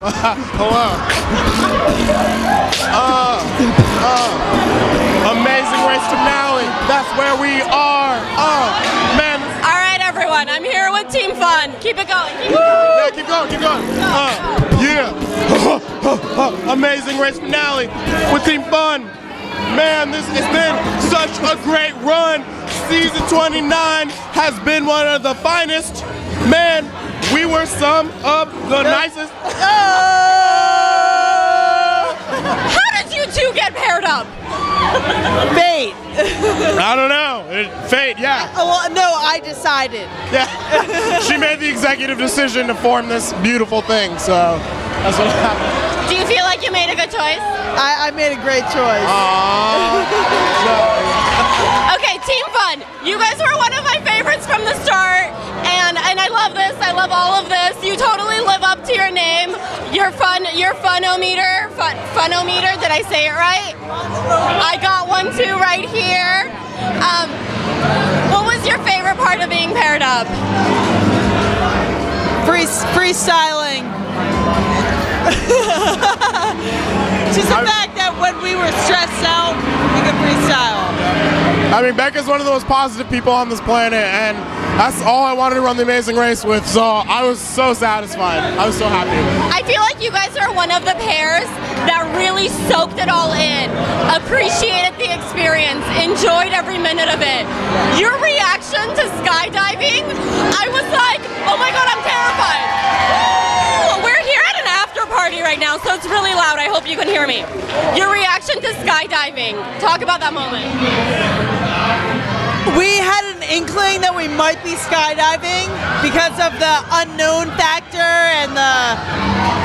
Hello. Amazing race finale. That's where we are. Man. All right, everyone. I'm here with Team Fun. Keep it going. Yeah, keep going. Keep going. Yeah. Amazing race finale with Team Fun. Man, this has been such a great run. Season 29 has been one of the finest. Man, we were some of the nicest. How did you two get paired up? Fate. I don't know. Fate, yeah. Well, no, I decided. Yeah. She made the executive decision to form this beautiful thing, so that's what happened. Do you feel like you made a good choice? I made a great choice. Okay, Team Fun. You guys were one of my favorites from the start, and I love this. I love all of this. You totally live up to your name. Your funometer. Funometer. Did I say it right? I got one too right here. What was your favorite part of being paired up? Freestyling. Just the fact that when we were stressed out, we could freestyle. I mean, Becca's one of the most positive people on this planet, and that's all I wanted to run the Amazing Race with, so I was so satisfied. I was so happy. I feel like you guys are one of the pairs that really soaked it all in, appreciated the experience, enjoyed every minute of it. Your reaction to skydiving, I was like, oh my god, I'm terrified. We're here at an after party right now, so it's really loud. I hope you can hear me. Your reaction to skydiving, talk about that moment. We had an inkling that we might be skydiving because of the unknown factor and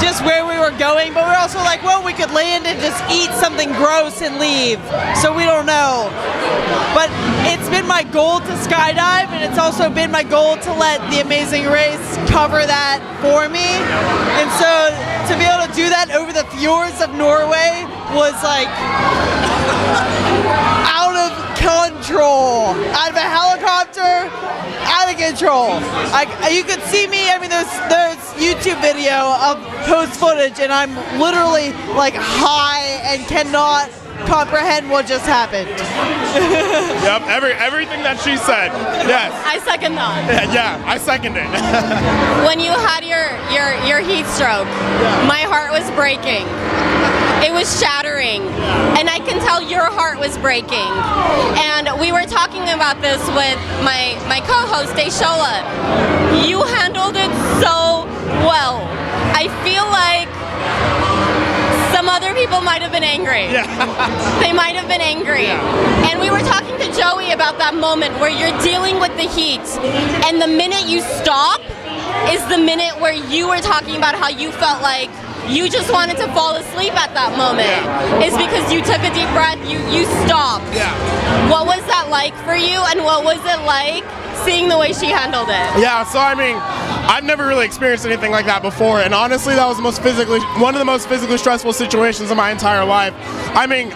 just where we were going, but we're also like, well, we could land and just eat something gross and leave, so we don't know. But it's been my goal to skydive, and it's also been my goal to let the Amazing Race cover that for me. And so to be able to do that over the fjords of Norway was like out of control. Out of a helicopter, out of control. You could see me, I mean, there's YouTube video of post footage, and I'm literally like high and cannot comprehend what just happened. Yep, everything that she said. Yes. I second that. Yeah, I second it. When you had your heat stroke, my heart was breaking. It was shattering, and I can tell your heart was breaking. And we were talking about this with my co-host, Deshola. You handled it so well. I feel like some other people might have been angry. Yeah. They might have been angry. Yeah. And we were talking to Joey about that moment where you're dealing with the heat, and the minute you stop is the minute where you were talking about how you felt like you just wanted to fall asleep at that moment. Yeah. It's because you took a deep breath, you stopped. Yeah. What was that like for you, and what was it like seeing the way she handled it? Yeah, so I mean, I've never really experienced anything like that before, and honestly that was one of the most physically stressful situations in my entire life. I mean,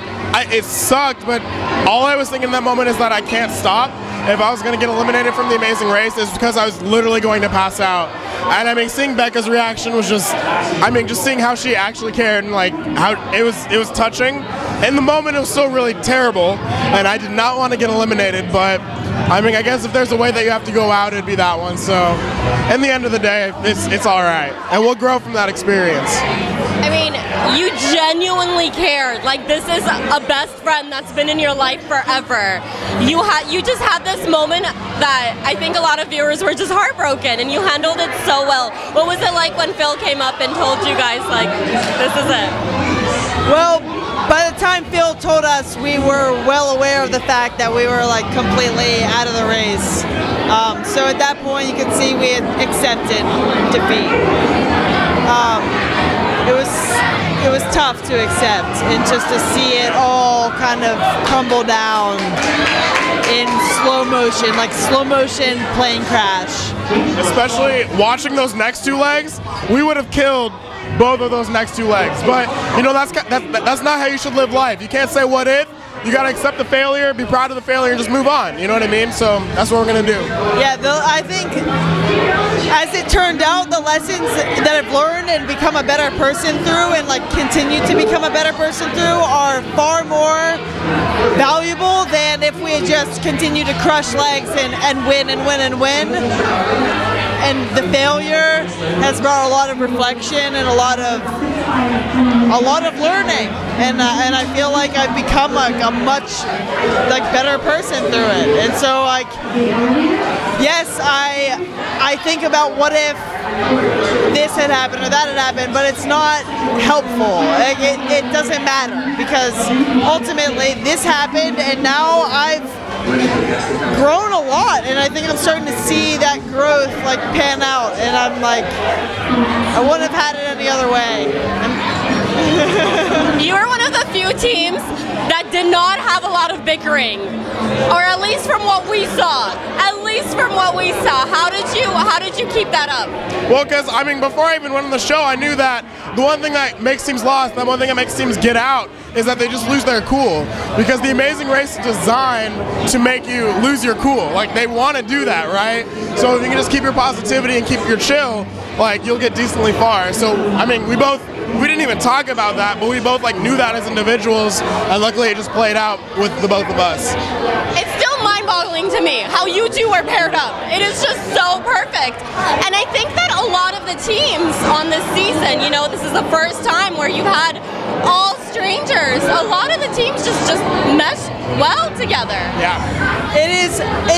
it sucked, but all I was thinking in that moment is that I can't stop. If I was going to get eliminated from the Amazing Race, it's because I was literally going to pass out. And I mean, seeing Becca's reaction was just, I mean, just seeing how she actually cared and like how it was touching. In the moment, it was still really terrible, and I did not want to get eliminated, but I mean, I guess if there's a way that you have to go out, it'd be that one. So, in the end of the day, it's all right, and we'll grow from that experience. I mean, you genuinely cared. Like, this is a best friend that's been in your life forever. You just had this moment that I think a lot of viewers were just heartbroken, and you handled it so well. What was it like when Phil came up and told you guys, like, this is it? Well, by the time Phil told us, we were well aware of the fact that we were like completely out of the race. So at that point, you could see we had accepted defeat. It was tough to accept, and just to see it all kind of crumble down in slow motion, like slow motion plane crash. Especially watching those next two legs, we would have killed both of those next two legs. But you know, that's not how you should live life. You can't say what if, you gotta accept the failure, be proud of the failure, and just move on. You know what I mean? So that's what we're gonna do. Yeah, I think as it turned out, the lessons that I've learned and become a better person through, and like continue to become a better person through, are far more valuable than if we had just continued to crush legs and win and win and win. And the failure has brought a lot of reflection and a lot of learning, and I feel like I've become like a much better person through it. And so like, yes, I think about what if this had happened or that had happened, but it's not helpful. Like, it doesn't matter, because ultimately this happened, and now I've grown a lot, and I think I'm starting to see that growth like pan out, and I'm like, I wouldn't have had it any other way. You are one of the few teams that did not have a lot of bickering, or at least from what we saw. How did you keep that up? Well, because I mean, before I even went on the show, I knew that the one thing that makes teams lost, the one thing that makes teams get out, is that they just lose their cool. Because the Amazing Race is designed to make you lose your cool. Like, they want to do that, right? So if you can just keep your positivity and keep your chill, like, you'll get decently far. So I mean, we didn't even talk about that, but we both like knew that as individuals, and luckily it just played out with the both of us. It's still mind-boggling to me how you two are paired up. It is just so perfect. And I think that a lot of the teams on this season, you know, this is the first time where you've had all strangers. A lot of the teams just mesh well together. Yeah. It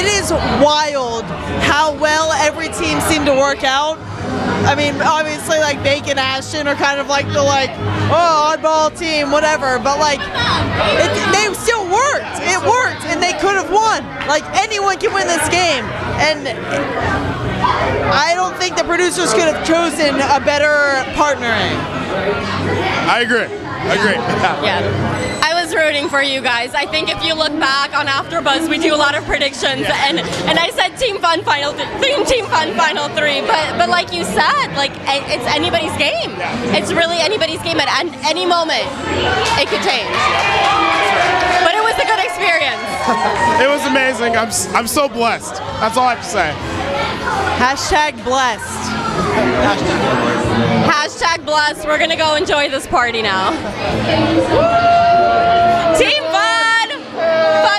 is wild how well every team seemed to work out. I mean, obviously, like, Becca and Ashton are kind of like the oddball team, whatever. But like, they still worked. It worked, and they could have won. Like, anyone can win this game, and I don't think the producers could have chosen a better partnering. I agree. Yeah. I was rooting for you guys. I think if you look back on Afterbuzz, we do a lot of predictions, and I said Team Fun Final 3, but like you said, like, it's anybody's game. It's really anybody's game. At any moment, it could change. But it was a good experience. It was amazing. I'm so blessed. That's all I have to say. Hashtag blessed. Hashtag blessed. We're gonna go enjoy this party now. Team